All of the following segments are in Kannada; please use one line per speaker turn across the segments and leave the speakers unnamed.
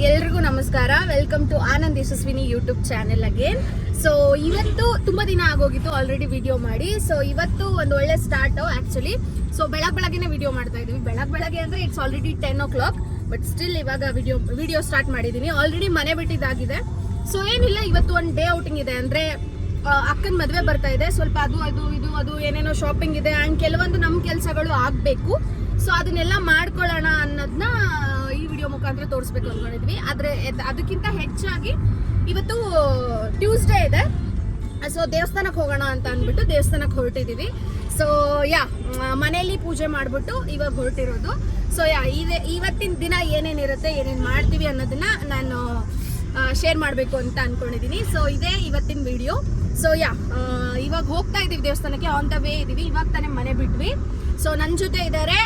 ಎಲ್ರಿಗೂ ನಮಸ್ಕಾರ. Welcome to Anand Yashaswini YouTube channel again. So ಇವತ್ತು ತುಂಬಾ ದಿನ ಆಗೋಗಿತ್ತು ಆಲ್ರೆಡಿ ವಿಡಿಯೋ ಮಾಡಿ. ಸೊ ಇವತ್ತು ಒಂದು ಒಳ್ಳೆ ಸ್ಟಾರ್ಟ್ ಆಕ್ಚುಲಿ. ಸೊ ಬೆಳಗ್ಗೆನೆ ವಿಡಿಯೋ ಮಾಡ್ತಾ ಇದೀವಿ. ಬೆಳಗ್ಗೆ ಅಂದ್ರೆ it's already 10 o'clock, but still ಇವಾಗ ವಿಡಿಯೋ ಸ್ಟಾರ್ಟ್ ಮಾಡಿದೀನಿ. ಆಲ್ರೆಡಿ ಮನೆ ಬಿಟ್ಟಿದ್ದಾಗಿದೆ. ಸೊ ಏನಿಲ್ಲ, ಇವತ್ತು ಒಂದು ಡೇ ಔಟಿಂಗ್ ಇದೆ. ಅಂದ್ರೆ ಅಕ್ಕನ ಮದುವೆ ಬರ್ತಾ ಇದೆ. ಸ್ವಲ್ಪ ಅದು ಏನೇನೋ ಶಾಪಿಂಗ್ ಇದೆ ಅಂಡ್ ಕೆಲವೊಂದು ನಮ್ಮ ಕೆಲಸಗಳು ಆಗ್ಬೇಕು. ಸೊ ಅದನ್ನೆಲ್ಲ ಮಾಡ್ಕೊಳ್ಳೋಣ ಅನ್ನೋದನ್ನ ಈ ವಿಡಿಯೋ ಮುಖಾಂತರ ತೋರಿಸ್ಬೇಕು ಅನ್ಕೊಂಡಿದ್ವಿ. ಆದ್ರೆ ಅದಕ್ಕಿಂತ ಹೆಚ್ಚಾಗಿ ಇವತ್ತು ಟ್ಯೂಸ್ಡೇ ಇದೆ. ಸೊ ದೇವಸ್ಥಾನಕ್ಕೆ ಹೋಗೋಣ ಅಂತ ಅಂದ್ಬಿಟ್ಟು ದೇವಸ್ಥಾನಕ್ಕೆ ಹೊರಟಿದೀವಿ. ಸೊ ಮನೆಯಲ್ಲಿ ಪೂಜೆ ಮಾಡ್ಬಿಟ್ಟು ಇವಾಗ ಹೊರಟಿರೋದು. ಸೊ ಇವತ್ತಿನ ದಿನ ಏನೇನಿರುತ್ತೆ, ಏನೇನು ಮಾಡ್ತೀವಿ ಅನ್ನೋದನ್ನ ನಾನು ಶೇರ್ ಮಾಡಬೇಕು ಅಂತ ಅನ್ಕೊಂಡಿದೀನಿ. ಸೊ ಇದೇ ಇವತ್ತಿನ ವಿಡಿಯೋ. ಸೊ ಇವಾಗ ಹೋಗ್ತಾ ಇದೀವಿ ದೇವಸ್ಥಾನಕ್ಕೆ, ಆನ್ ದ ವೇ ಇದೀವಿ. ಇವಾಗ ತಾನೇ ಮನೆ ಬಿಟ್ವಿ. ಸೊ ನನ್ನ ಜೊತೆ ಇದ್ದಾರೆ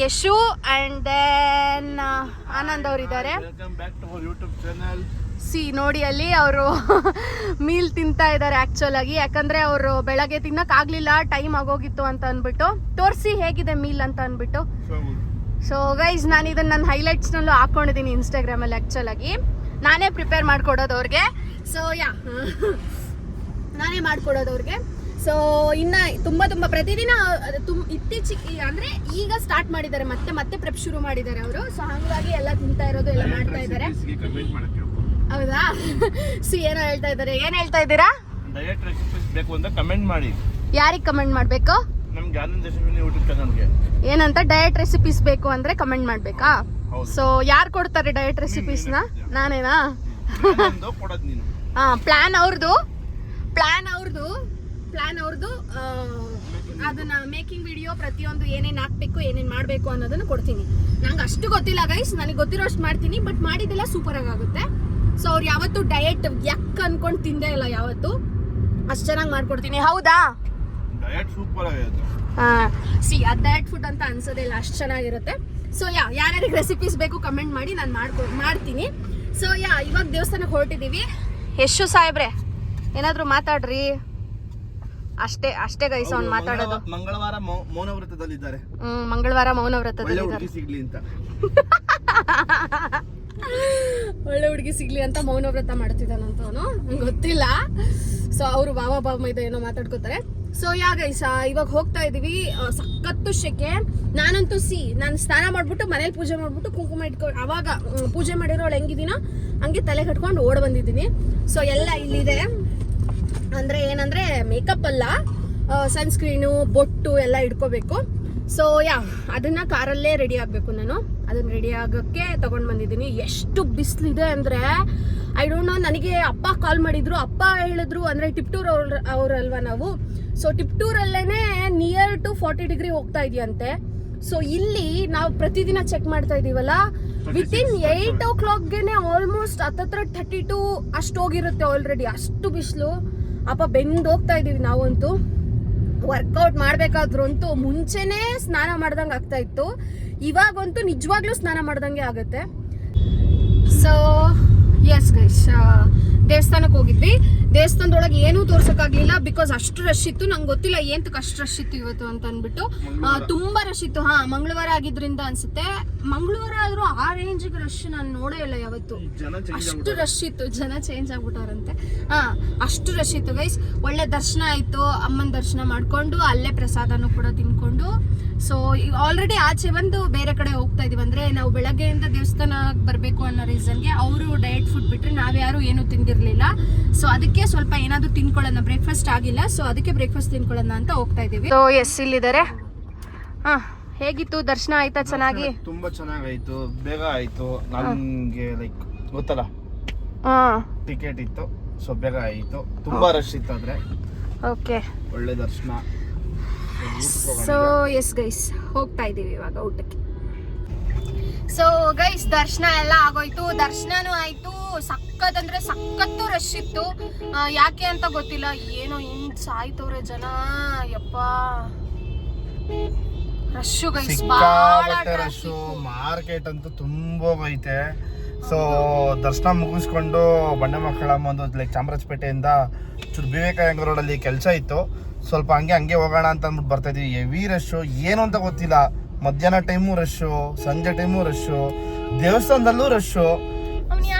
ಯಶು ಅಂಡ್ ದೆನ್ ಆನಂದ್ ಅವರು ಇದ್ದಾರೆ. ಸಿ ನೋಡಿ, ಅಲ್ಲಿ ಅವರು ಮೀಲ್ ತಿಂತಾ ಇದ್ದಾರೆ ಆಕ್ಚುಲ್ ಆಗಿ. ಯಾಕಂದ್ರೆ ಅವರು ಬೆಳಗ್ಗೆ ತಿನ್ನಕ್ ಆಗ್ಲಿಲ್ಲ, ಟೈಮ್ ಆಗೋಗಿತ್ತು ಅಂತ ಅನ್ಬಿಟ್ಟು. ತೋರಿಸಿ ಹೇಗಿದೆ ಮೀಲ್ ಅಂತ ಅನ್ಬಿಟ್ಟು. ಸೊ ಗೈಸ್, ನಾನು ಇದನ್ನ ನನ್ನ ಹೈಲೈಟ್ಸ್ ನಲ್ಲೂ ಹಾಕೊಂಡಿದ್ದೀನಿ ಇನ್ಸ್ಟಾಗ್ರಾಮ್ ಅಲ್ಲಿ. ಆಕ್ಚುಲ್ ಆಗಿ ನಾನೇ ಪ್ರಿಪೇರ್ ಮಾಡ್ಕೊಡೋದು ಅವ್ರಿಗೆ. ಸೊ ನಾನೇ ಮಾಡ್ಕೊಡೋದು ಅವ್ರಿಗೆ. ಸೊ ಇನ್ನ ತುಂಬಾ ಪ್ರತಿದಿನ ಇತ್ತೀಚೆಗೆ ಅಂದ್ರೆ ಈಗ ಸ್ಟಾರ್ಟ್ ಮಾಡಿದ್ದಾರೆ, ಮತ್ತೆ ಪ್ರೆಪ್ ಶುರು ಮಾಡಿದ್ದಾರೆ ಅವರು. ಸೊ ಹಂಗಾಗಿ ಎಲ್ಲ ತಿಂತಾ ಇರೋದು, ಎಲ್ಲ ಮಾಡ್ತಾ ಇದ್ದಾರೆ. ಹೌದಾ? ಸಿ ಏನೋ ಹೇಳ್ತಾ ಇದ್ದಾರೆ. ಏನ್ ಹೇಳ್ತಾ ಇದ್ದೀರಾ?
ಡಯಟ್ ರೆಸಿಪೀಸ್ ಬೇಕು ಅಂತ ಕಮೆಂಟ್ ಮಾಡಿ.
ಯಾರಿಗೆ ಕಮೆಂಟ್ ಮಾಡ್ಬೇಕು?
ನಮ್ಗೆ ಆನಂದ್ ಯಶಸ್ವಿನಿ ಯೂಟ್ಯೂಬ್ ಚಾನಲ್ಗೆ.
ಏನಂತ ಡಯಟ್ ರೆಸಿಪೀಸ್ ಬೇಕು ಅಂದ್ರೆ ಕಮೆಂಟ್ ಮಾಡ್ಬೇಕಾ? ಸೊ ಯಾರು ಕೊಡ್ತಾರೆ ಡಯಟ್ ರೆಸಿಪೀಸ್ ನ? ನಾನೇನಾ? ಪ್ಲಾನ್ ಅವ್ರದ್ದು ಅದನ್ನ ಮೇಕಿಂಗ್ ವಿಡಿಯೋ ಪ್ರತಿಯೊಂದು ಏನೇನ್ ಹಾಕ್ಬೇಕು, ಏನೇನ್ ಮಾಡ್ಬೇಕು ಅನ್ನೋದನ್ನ ಕೊಡ್ತೀನಿ. ನಂಗೆ ಅಷ್ಟು ಗೊತ್ತಿಲ್ಲ ಗೈಸ್, ನನಗೆ ಗೊತ್ತಿರೋ ಅಷ್ಟು ಮಾಡ್ತೀನಿ. ಬಟ್ ಮಾಡಿದ್ದೆಲ್ಲ ಸೂಪರ್ ಆಗುತ್ತೆ. ಸೊ ಅವ್ರು ಯಾವತ್ತು ಡಯಟ್ ಅನ್ಕೊಂಡು ತಿಂದೇ ಇಲ್ಲ ಯಾವತ್ತು. ಅಷ್ಟು ಚೆನ್ನಾಗಿ ಮಾಡ್ಕೊಡ್ತೀನಿ. ಹೌದಾ?
ಡಯಟ್ ಸೂಪರ್ ಆಗಿದೆ.
ಡಯಟ್ ಫುಡ್ ಅಂತ ಅನ್ಸೋದಿಲ್ಲ, ಅಷ್ಟು ಚೆನ್ನಾಗಿರುತ್ತೆ. ಸೊ ಯಾರ್ಯಾರಿಗೆ ರೆಸಿಪೀಸ್ ಬೇಕು ಕಮೆಂಟ್ ಮಾಡಿ, ನಾನು ಮಾಡ್ತೀನಿ. ಸೊ ಇವಾಗ ದೇವಸ್ಥಾನಕ್ಕೆ ಹೊರಟಿದೀವಿ. ಯಶು ಸಾಹೇಬ್ರೆ ಏನಾದ್ರು ಮಾತಾಡ್ರಿ. ಅಷ್ಟೇ ಗೈಸ್ ಅವ್ನು ಮಾತಾಡೋದು.
ಮಂಗಳವಾರ ಮೌನ ವ್ರತದಲ್ಲಿದ್ದಾರೆ.
ಮಂಗಳವಾರ ಮೌನ ವ್ರತದಲ್ಲಿದ್ದಾರೆ. ಒಳ್ಳೆ ಹುಡುಗಿ ಸಿಗ್ಲಿ ಅಂತ ಮೌನ ವ್ರತ ಮಾಡ್ತಿದ್ದಾನಂತ ಅವನು, ನಂಗೆ ಗೊತ್ತಿಲ್ಲ. ಸೊ ಅವರು ಬಾಬಾ ಮೈದ ಏನೋ ಮಾತಾಡ್ಕೋತಾರೆ. ಸೊ ಗೈಸ್ ಇವಾಗ ಹೋಗ್ತಾ ಇದೀವಿ. ಸಖತ್ತು ಶೆಕೆ. ನಾನಂತೂ ನಾನು ಸ್ನಾನ ಮಾಡ್ಬಿಟ್ಟು ಮನೇಲಿ ಪೂಜೆ ಮಾಡ್ಬಿಟ್ಟು ಕುಂಕುಮ ಇಟ್ಕೊಂಡು ಅವಾಗ ಪೂಜೆ ಮಾಡಿರೋಳು ಹೆಂಗಿದ್ದೀನೋ ಹಂಗೆ ತಲೆ ಕಟ್ಕೊಂಡು ಓಡ್ ಬಂದಿದ್ದೀನಿ. ಸೊ ಎಲ್ಲ ಇಲ್ಲಿದೆ. ಅಂದ್ರೆ ಏನಂದ್ರೆ ಮೇಕಪ್ ಅಲ್ಲ, ಸನ್ಸ್ಕ್ರೀನು, ಬೊಟ್ಟು ಎಲ್ಲ ಇಟ್ಕೋಬೇಕು. ಸೊ ಅದನ್ನ ಕಾರಲ್ಲೇ ರೆಡಿ ಆಗ್ಬೇಕು. ನಾನು ಅದನ್ನ ರೆಡಿ ಆಗಕ್ಕೆ ತಗೊಂಡ್ ಬಂದಿದ್ದೀನಿ. ಎಷ್ಟು ಬಿಸಿಲಿದೆ ಅಂದ್ರೆ ಐ ಡೋಂಟ್ ನೋ. ನನಗೆ ಅಪ್ಪ ಕಾಲ್ ಮಾಡಿದ್ರು. ಅಪ್ಪ ಹೇಳಿದ್ರು ಅಂದ್ರೆ ಟಿಪ್ಟೂರ್ ಅವ್ರಲ್ವಾ ನಾವು. ಸೊ ಟಿಪ್ಟೂರಲ್ಲೇನೆ ನಿಯರ್ ಟು 40 ಡಿಗ್ರಿ ಹೋಗ್ತಾ ಇದೆಯಂತೆ. ಸೊ ಇಲ್ಲಿ ನಾವು ಪ್ರತಿದಿನ ಚೆಕ್ ಮಾಡ್ತಾ ಇದೀವಲ್ಲ, ವಿತಿನ್ 8 o'clockಗೆನೆ ಆಲ್ಮೋಸ್ಟ್ ಹತ್ತತ್ರ 32 ಅಷ್ಟು ಹೋಗಿರುತ್ತೆ ಆಲ್ರೆಡಿ. ಅಷ್ಟು ಬಿಸಿಲು. ಅಪ್ಪ ಬೆಂದು ಹೋಗ್ತಾ ಇದೀವಿ ನಾವಂತೂ. ವರ್ಕೌಟ್ ಮಾಡ್ಬೇಕಾದ್ರೂ ಅಂತೂ ಮುಂಚೆನೆ ಸ್ನಾನ ಮಾಡ್ದಂಗೆ ಆಗ್ತಾ ಇತ್ತು. ಇವಾಗಂತೂ ನಿಜವಾಗ್ಲೂ ಸ್ನಾನ ಮಾಡ್ದಂಗೆ ಆಗುತ್ತೆ. ಸೊ ಎಸ್ ಗೈಸ್, ದೇವಸ್ಥಾನಕ್ಕೆ ಹೋಗಿದ್ವಿ. ದೇವಸ್ಥಾನದೊಳಗೆ ಏನೂ ತೋರ್ಸಕ್ಕಾಗ್ಲಿಲ್ಲ, ಬಿಕಾಸ್ ಅಷ್ಟು ರಶ್ ಇತ್ತು. ನಂಗೆ ಗೊತ್ತಿಲ್ಲ ಏಂತಕ್ಕೆ ಅಷ್ಟು ರಶ್ ಇತ್ತು ಇವತ್ತು ಅಂತ ಅಂದ್ಬಿಟ್ಟು. ತುಂಬಾ ರಶ್ ಇತ್ತು. ಮಂಗಳವಾರ ಆಗಿದ್ರಿಂದ ಅನ್ಸುತ್ತೆ. ಮಂಗಳವಾರ ಆದ್ರೂ ಆ ರೇಂಜಿಗೆ ರಶ್ ನಾನು ನೋಡೇ ಇಲ್ಲ ಯಾವತ್ತು. ಅಷ್ಟು ರಶ್ ಇತ್ತು. ಜನ ಚೇಂಜ್ ಆಗ್ಬಿಟ್ಟವ್ರಂತೆ. ಅಷ್ಟು ರಶ್ ಇತ್ತು ಗೈಸ್. ಒಳ್ಳೆ ದರ್ಶನ ಆಯ್ತು. ಅಮ್ಮನ ದರ್ಶನ ಮಾಡ್ಕೊಂಡು ಅಲ್ಲೇ ಪ್ರಸಾದನೂ ಕೂಡ ತಿನ್ಕೊಂಡು. ಸೊ ಆಲ್ರೆಡಿ ಆಚೆ ಬಂದು ಬೇರೆ ಕಡೆ ಹೋಗ್ತಾ ಇದೀವಿ. ಅಂದ್ರೆ ನಾವು ಬೆಳಗ್ಗೆಯಿಂದ ದೇವಸ್ಥಾನಕ್ಕೆ ಬರಬೇಕು ಅನ್ನೋ ರೀಸನ್ಗೆ ಅವರು ಡಯಟ್ ಫುಡ್ ಬಿಟ್ರೆ ನಾವ್ಯಾರು ಏನು ತಿಂದಿರ್ಲಿಲ್ಲ. ಸೊ ಅದಕ್ಕೆ ಸ್ವಲ್ಪ ಏನಾದ್ರು ತಿನ್ಕೊಳ್ಳೋಣ. ಬ್ರೇಕ್ಫಾಸ್ಟ್ ಆಗಿಲ್ಲ, ಸೊ ಅದಕ್ಕೆ ಬ್ರೇಕ್ಫಾಸ್ಟ್ ತಿನ್ಕೊಳ್ಳೋಣ ಅಂತ ಹೋಗ್ತಾ ಇದೀವಿ. ಸೊ ಇಲ್ಲಿದ್ದಾರೆ. ಹೇಗಿತ್ತು ದರ್ಶನ? ಆಯ್ತಾ ಚೆನ್ನಾಗಿ?
ತುಂಬಾ ಚೆನ್ನಾಗಾಯ್ತು, ಬೇಗ ಆಯ್ತು. ನನ್ಗೆ ಲೈಕ್ ಗೊತ್ತಲ್ಲ, ಟಿಕೆಟ್ ಇತ್ತು, ಸೊ ಬೇಗ ಆಯ್ತು. ತುಂಬಾ ರಶ್ ಇತ್ತು ಆದ್ರೆ
ಓಕೆ,
ಒಳ್ಳೆ ದರ್ಶನ.
ಸೊ ಎಸ್ ಗೈಸ್, ಹೋಗ್ತಾ ಇದೀವಿ ಇವಾಗ ಊಟಕ್ಕೆ. ಸೊ ಗೈಸ್ ದರ್ಶನ ಎಲ್ಲ ಆಗೋಯ್ತು. ದರ್ಶನನೂ ಆಯ್ತು. ಸಖತ್ ಅಂದ್ರೆ ಸಖತ್ತು ರಶ್ ಇತ್ತು. ಯಾಕೆ ಅಂತ ಗೊತ್ತಿಲ್ಲ, ಏನೋ ಹಿಂಗ್ ಸಾಯ್ತವ್ರೆ ಜನ. ಯಪ್ಪ ರಶ್ ಗೈಸ್,
ರಶ್. ಮಾರ್ಕೆಟ್ ಅಂತೂ ತುಂಬಾ ಐತೆ. ಸೊ ದರ್ಶನ ಮುಗಿಸ್ಕೊಂಡು ಬಂಡೆ ಮಕ್ಕಳಮ್ಮ ಒಂದು ಲೈಕ್ ಚಾಮರಾಜಪೇಟೆಯಿಂದ ಚೂರು ವಿವೇಕಾನಂದ ರೋಡಲ್ಲಿ ಕೆಲಸ ಇತ್ತು. ಸ್ವಲ್ಪ ಹಂಗೆ ಹೋಗೋಣ ಅಂತ ಅಂದ್ಬಿಟ್ಟು ಬರ್ತಾ ಇದೀವಿ. ಹೆವಿ ರಶ್, ಏನು ಅಂತ ಗೊತ್ತಿಲ್ಲ. ಮಧ್ಯಾಹ್ನ ಟೈಮು ರಶ್ಶು, ಸಂಜೆ ಟೈಮು ರಶ್ಶು, ದೇವಸ್ಥಾನದಲ್ಲೂ ರಶ್ಶು.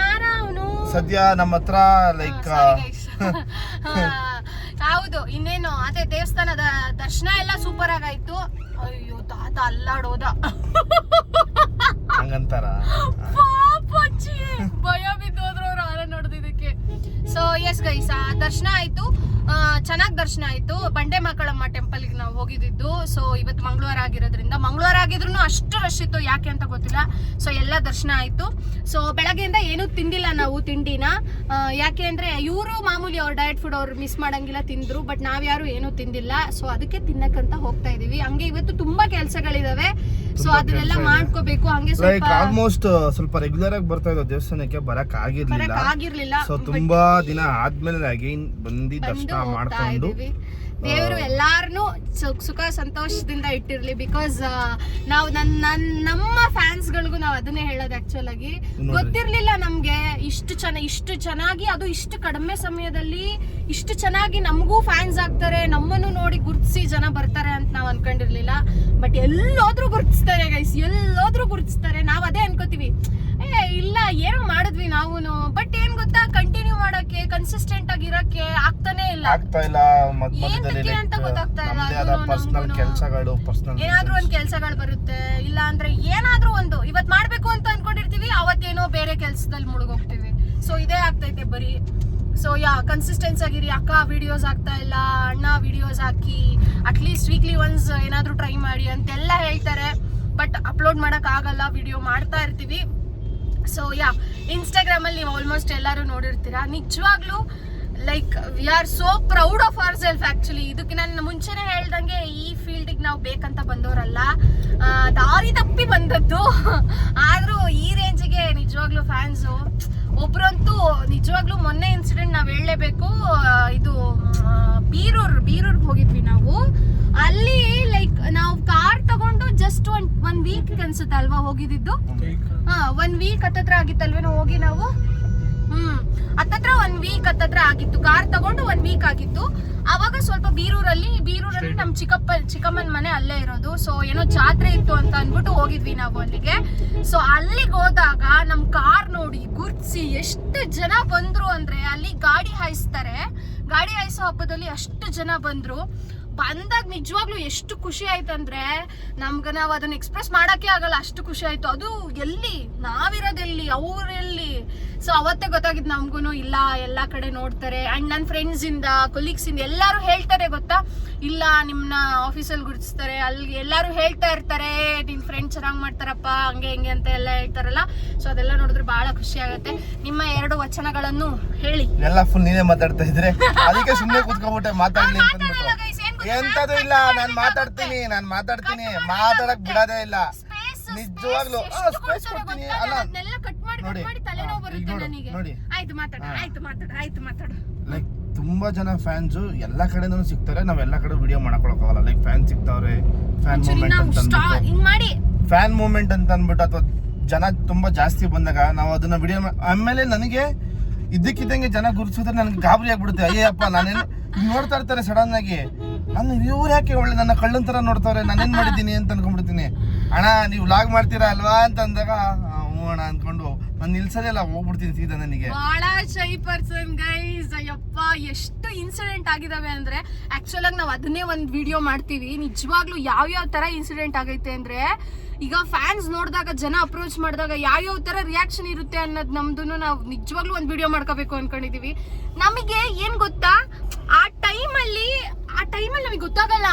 ಸದ್ಯ ನಮ್ಮ ಹತ್ರ ಲೈಕ್
ಹೌದು. ಇನ್ನೇನು ಅದೇ ದೇವಸ್ಥಾನದ ದರ್ಶನ ಎಲ್ಲ ಸೂಪರ್ ಆಗಾಯ್ತು. ಅಯ್ಯೋ ತಾತ ಅಲ್ಲಾಡೋದ
ಹಂಗಂತಾರ,
ಪಾಪಚ್ಚಿ ಭಯ ಬಿದ್ದೋದ್ರು ಅವ್ರು ಆರ ನೋಡೋದಿದಕ್ಕೆ. ಸೊ ಎಸ್ ಗೈಸ್, ದರ್ಶನ ಆಯ್ತು, ಚೆನ್ನಾಗಿ ದರ್ಶನ ಆಯ್ತು. ಬಂಡೆ ಮಕ್ಕಳಮ್ಮ ಟೆಂಪಲ್ಗೆ ನಾವು ಹೋಗಿದ್ದು. ಸೊ ಇವತ್ತು ಮಂಗಳವಾರ ಆಗಿರೋದ್ರಿಂದ, ಮಂಗಳವಾರ ಆಗಿದ್ರು ಅಷ್ಟು ರಶ್ ಇತ್ತು, ಯಾಕೆ ಅಂತ ಗೊತ್ತಿಲ್ಲ. ಸೊ ಎಲ್ಲ ದರ್ಶನ ಆಯ್ತು. ಸೊ ಬೆಳಗ್ಗೆಯಿಂದ ಏನೂ ತಿಂದಿಲ್ಲ ನಾವು ತಿಂಡಿನ, ಯಾಕೆ ಅಂದ್ರೆ ಇವರು ಮಾಮೂಲಿ ಅವ್ರ ಡಯಟ್ ಫುಡ್ ಅವ್ರು ಮಿಸ್ ಮಾಡಂಗಿಲ್ಲ ತಿಂದ್ರು, ಬಟ್ ನಾವ್ಯಾರು ಏನೂ ತಿಂದಿಲ್ಲ. ಸೊ ಅದಕ್ಕೆ ತಿನ್ನಕ್ಕಂತ ಹೋಗ್ತಾ ಇದೀವಿ. ಹಂಗೆ ಇವತ್ತು ತುಂಬಾ ಕೆಲ್ಸಗಳಿದಾವೆ, ಸೊ ಅದನ್ನೆಲ್ಲ ಮಾಡ್ಕೋಬೇಕು. ಹಂಗೆ
ಲೈಕ್ ಆಲ್ಮೋಸ್ಟ್ ಸ್ವಲ್ಪ ರೆಗ್ಯುಲರ್ ಆಗಿ ಬರ್ತಾ ಇದ್ದೋ ದೇವಸ್ಥಾನಕ್ಕೆ ಬರಕ್ ಆಗಿರ್ಲಿಲ್ಲ. ಸೊ ತುಂಬಾ ದಿನ ಆದ್ಮೇಲೆ ಅಗೈನ್ ಬಂದು ದರ್ಶನ ಮಾಡ್ಕೊಂಡು
ದೇವರು ಎಲ್ಲಾರನು ಸುಖ ಸಂತೋಷದಿಂದ ಇಟ್ಟಿರ್ಲಿ. ಬಿಕಾಸ್ ನಾವು ನಮ್ಮ ಫ್ಯಾನ್ಸ್ ಗಳಿಗೂ ನಾವು ಅದನ್ನೇ ಹೇಳೋದು. ಆಕ್ಚುಲ್ ಆಗಿ ಗೊತ್ತಿರ್ಲಿಲ್ಲ ನಮ್ಗೆ ಇಷ್ಟು ಚೆನ್ನಾಗಿ, ಅದು ಇಷ್ಟು ಕಡಿಮೆ ಸಮಯದಲ್ಲಿ ಇಷ್ಟು ಚೆನ್ನಾಗಿ ನಮಗೂ ಫ್ಯಾನ್ಸ್ ಆಗ್ತಾರೆ, ನಮ್ಮನ್ನು ನೋಡಿ ಗುರ್ತಿಸಿ ಜನ ಬರ್ತಾರೆ ಅಂತ ನಾವು ಅನ್ಕೊಂಡಿರ್ಲಿಲ್ಲ. ಬಟ್ ಎಲ್ಲೋದ್ರೂ ಗುರ್ತಿಸ್ತಾರೆ ಗೈಸ್, ಎಲ್ಲೋದ್ರೂ ಗುರ್ತಿಸ್ತಾರೆ. ನಾವ್ ಅದೇ ಅನ್ಕೋತೀವಿ, ಇಲ್ಲ ಏನೋ ಮಾಡಿದ್ವಿ ನಾವೂನು, ಬಟ್ ಏನ್ ಗೊತ್ತಾ, ಕಂಟಿನ್ಯೂ ಮಾಡಕ್ಕೆ ಕನ್ಸಿಸ್ಟೆಂಟ್ ಆಗಿ ಇರಕ್ಕೆ ಆಗ್ತಾನೆ ಇಲ್ಲ ಅಂತ ಗೊತ್ತಾಗ್ತಾ ಇಲ್ಲ. ಏನಾದ್ರೂ ಒಂದ್ ಕೆಲ್ಸಗಳು ಬರುತ್ತೆ, ಇಲ್ಲ ಅಂದ್ರೆ ಏನಾದ್ರೂ ಒಂದು ಇವತ್ ಮಾಡ್ಬೇಕು ಅಂತ ಅನ್ಕೊಂಡಿರ್ತೀವಿ, ಅವತ್ತೇನೋ ಬೇರೆ ಕೆಲ್ಸದಲ್ಲಿ ಮುಳುಗೋಗ್ತೀವಿ. ಸೊ ಇದೇ ಆಗ್ತೈತೆ ಬರೀ. ಸೊ ಕನ್ಸಿಸ್ಟೆನ್ಸ್ ಆಗಿರಿ. ಅಕ್ಕ ವಿಡಿಯೋಸ್ ಆಗ್ತಾ ಇಲ್ಲ, ಅಣ್ಣ ವಿಡಿಯೋಸ್ ಹಾಕಿ ಅಟ್ಲೀಸ್ಟ್ ವೀಕ್ಲಿ ಒನ್ಸ್ ಏನಾದ್ರೂ ಟ್ರೈ ಮಾಡಿ ಅಂತೆಲ್ಲ ಹೇಳ್ತಾರೆ, ಬಟ್ ಅಪ್ಲೋಡ್ ಮಾಡಕ್ ಆಗಲ್ಲ. ವಿಡಿಯೋ ಮಾಡ್ತಾ ಇರ್ತೀವಿ. ಸೊ ಇನ್ಸ್ಟಾಗ್ರಾಮ್ ಅಲ್ಲಿ ನೀವು ಆಲ್ಮೋಸ್ಟ್ ಎಲ್ಲರೂ ನೋಡಿರ್ತೀರಾ. ನಿಜವಾಗ್ಲೂ like we are so proud of our self. Actually ಇದಕ್ಕೆ ನಾನು ಮುಂಚೆನೆ ಹೇಳ್ದಂಗೆ ಈ ಫೀಲ್ಡಿಗೆ ನಾವು ಬೇಕಂತ ಬಂದವರಲ್ಲ, ದಾರಿ ತಪ್ಪಿ ಬಂದದ್ದು. ಆದ್ರೂ ಈ ರೇಂಜಿಗೆ ನಿಜವಾಗ್ಲೂ ಫ್ಯಾನ್ಸು ಒಬ್ರಂತೂ ನಿಜವಾಗ್ಲೂ ಮೊನ್ನೆ ಇನ್ಸಿಡೆಂಟ್ ನಾವ್ ಹೇಳಲೇಬೇಕು. ಇದು ಬೀರೂರ್ಗೆ ಹೋಗಿದ್ವಿ ನಾವು. ಅಲ್ಲಿ ಲೈಕ್ ನಾವು ಕಾರ್ ತಗೊಂಡು ಜಸ್ಟ್ ಒನ್ ವೀಕ್ ಅನ್ಸುತ್ತೆ ಅಲ್ವಾ ಹೋಗಿದ್ದು. 1 ವೀಕ್ ಹತ್ತತ್ರ ಆಗಿತ್ತಲ್ವೇ ನಾವು ಹೋಗಿ. ನಾವು ಹತ್ತತ್ರ 1 ವೀಕ್ ಹತ್ತತ್ರ ಆಗಿತ್ತು, ಕಾರ್ ತಗೊಂಡು 1 ವೀಕ್ ಆಗಿತ್ತು. ಅವಾಗ ಸ್ವಲ್ಪ ಬೀರೂರಲ್ಲಿ ನಮ್ ಚಿಕ್ಕಮ್ಮನ ಮನೆ ಅಲ್ಲೇ ಇರೋದು. ಸೊ ಏನೋ ಜಾತ್ರೆ ಇತ್ತು ಅಂತ ಅನ್ಬಿಟ್ಟು ಹೋಗಿದ್ವಿ ನಾವು ಅಲ್ಲಿಗೆ. ಸೊ ಅಲ್ಲಿಗೆ ಹೋದಾಗ ನಮ್ ಕಾರ್ ನೋಡಿ ಗುರ್ತಿಸಿ ಎಷ್ಟು ಜನ ಬಂದ್ರು ಅಂದ್ರೆ, ಅಲ್ಲಿ ಗಾಡಿ ಹಾಯಿಸ್ತಾರೆ, ಗಾಡಿ ಹಾಯಿಸೋ ಹಬ್ಬದಲ್ಲಿ ಅಷ್ಟು ಜನ ಬಂದಾಗ ನಿಜವಾಗ್ಲೂ ಎಷ್ಟು ಖುಷಿ ಆಯ್ತಂದ್ರೆ ನಾವು ಅದನ್ನ ಎಕ್ಸ್ಪ್ರೆಸ್ ಮಾಡಕ್ಕೆ ಆಗಲ್ಲ, ಅಷ್ಟು ಖುಷಿ ಆಯ್ತು. ಅದು ಎಲ್ಲಿ ನಾವಿರೋದೆಲ್ಲಿ, ಅವ್ರೆಲ್ಲಿ. ಸೊ ಅವತ್ತೇ ಗೊತ್ತಾಗಿದ್ ನಮ್ಗೂನು, ಇಲ್ಲ ಎಲ್ಲಾ ಕಡೆ ನೋಡ್ತಾರೆ. ಅಂಡ್ ನನ್ನ ಫ್ರೆಂಡ್ಸ್ ಇಂದ, ಕೊಲೀಗ್ಸ್ ಇಂದ ಎಲ್ಲಾರು ಹೇಳ್ತಾರೆ ಗೊತ್ತಾ, ಇಲ್ಲ ನಿಮ್ನ ಆಫೀಸಲ್ಲಿ ಗುರ್ತಿಸ್ತಾರೆ, ಅಲ್ಲಿ ಎಲ್ಲಾರು ಹೇಳ್ತಾ ಇರ್ತಾರೆ, ನಿನ್ ಫ್ರೆಂಡ್ ಚೆನ್ನಾಗ್ ಮಾಡ್ತಾರಪ್ಪ ಹಂಗೆ ಹಿಂಗೆ ಅಂತ ಎಲ್ಲ ಹೇಳ್ತಾರಲ್ಲ. ಸೊ ಅದೆಲ್ಲ ನೋಡಿದ್ರೆ ಬಹಳ ಖುಷಿ ಆಗುತ್ತೆ. ನಿಮ್ಮ 2 ವಚನಗಳನ್ನು ಹೇಳಿ.
ಎಲ್ಲ ಫುಲ್ ನೀನೇ ಮಾತಾಡ್ತಾ ಇದ್ರೆ ಅದಕ್ಕೆ ಸುಮ್ಮನೆ ಕೂತ್ಕೊಂಡ್ಬಿಟ್ಟೆ ಮಾತಾಡ್ಲಿ ಎಂತದು ಇಲ್ಲ. ನಾನ್ ಮಾತಾಡ್ತೀನಿ ಮಾತಾಡಕ್ ಬಿಡೋದೇ ಇಲ್ಲ ನಿಜವಾಗ್ಲು. ಸ್ಪೇಸ್ ಕೊಡ್ತೀನಿ ಅಲ್ಲ ನೋಡಿ. ಲೈಕ್ ತುಂಬಾ ಜನ ಫ್ಯಾನ್ಸ್ ಎಲ್ಲಾ ಕಡೆನೂ ಸಿಗ್ತಾರೆ. ನಾವ್ ಎಲ್ಲಾ ಕಡೆ ವಿಡಿಯೋ ಮಾಡಕೊಳಕ್ಕಾಗಲ್ಲ. ಲೈಕ್ ಫ್ಯಾನ್ ಸಿಗ್ತಾವ್ರೆ, ಫ್ಯಾನ್ ಮೂಮೆಂಟ್ ಅಂತ ಅನ್ಬಿಟ್ಟು ಅಥವಾ ಜನ ತುಂಬಾ ಜಾಸ್ತಿ ಬಂದಾಗ ನಾವು ಅದನ್ನ ವಿಡಿಯೋ ಆಮೇಲೆ ನನಗೆ ಇದ್ದಕ್ಕಿದ್ದಂಗೆ ಜನ ಗುರುತಿಸಿದ್ರೆ ನನಗೆ ಗಾಬರಿ ಆಗ್ಬಿಡುತ್ತೆ. ಅಯ್ಯಪ್ಪ ನಾನೇನು ನೋಡ್ತಾ ಇರ್ತಾರೆ ಸಡನ್ ಆಗಿ, ನಾನು ಇವ್ರು ಯಾಕೆ ಒಳ್ಳೆ ನನ್ನ ಕಳ್ಳನ್ ತರ ನೋಡ್ತಾವ್ರೆ, ನಾನೇನ್ ಮಾಡಿದ್ದೀನಿ ಅಂತ ಅನ್ಕೊಂಡ್ಬಿಡ್ತೀನಿ. ಅಣ್ಣ ನೀವು ವ್ಲಾಗ್ ಮಾಡ್ತೀರಾ ಅಲ್ವಾ ಅಂತ ಅಂದಾಗ ಹ್ಞೂ ಅಣ್ಣ ಅನ್ಕೊಂಡು ನಾನು ನಿಲ್ಸದೇ ಇಲ್ಲ, ಹೋಗ್ಬಿಡ್ತೀನಿ ಸೀದಾ. ನನಗೆ
ಬಹಳ ಶೈ ಪರ್ಸನ್ ಗೈಸ್. ಅಯ್ಯಪ್ಪ ಎಷ್ಟು ಇನ್ಸಿಡೆಂಟ್ ಆಗಿದಾವೆ ಅಂದ್ರೆ, ಆಕ್ಚುಲ್ ಆಗಿ ನಾವು ಅದನ್ನೇ ಒಂದು ವಿಡಿಯೋ ಮಾಡ್ತೀವಿ. ನಿಜವಾಗ್ಲೂ ಯಾವ ತರ ಇನ್ಸಿಡೆಂಟ್ ಆಗೈತೆ ಅಂದ್ರೆ, ಈಗ ಫ್ಯಾನ್ಸ್ ನೋಡಿದಾಗ, ಜನ ಅಪ್ರೋಚ್ ಮಾಡಿದಾಗ ಯಾವ ತರ ರಿಯಾಕ್ಷನ್ ಇರುತ್ತೆ ಅನ್ನೋದು ನಮ್ದು ನಾವು ನಿಜವಾಗ್ಲೂ ಒಂದು ವಿಡಿಯೋ ಮಾಡ್ಕೋಬೇಕು ಅನ್ಕೊಂಡಿದೀವಿ. ನಮಗೆ ಏನ್ ಗೊತ್ತಾ, ಆ ಟೈಮಲ್ಲಿ ನಮಗೆ ಗೊತ್ತಾಗಲ್ಲ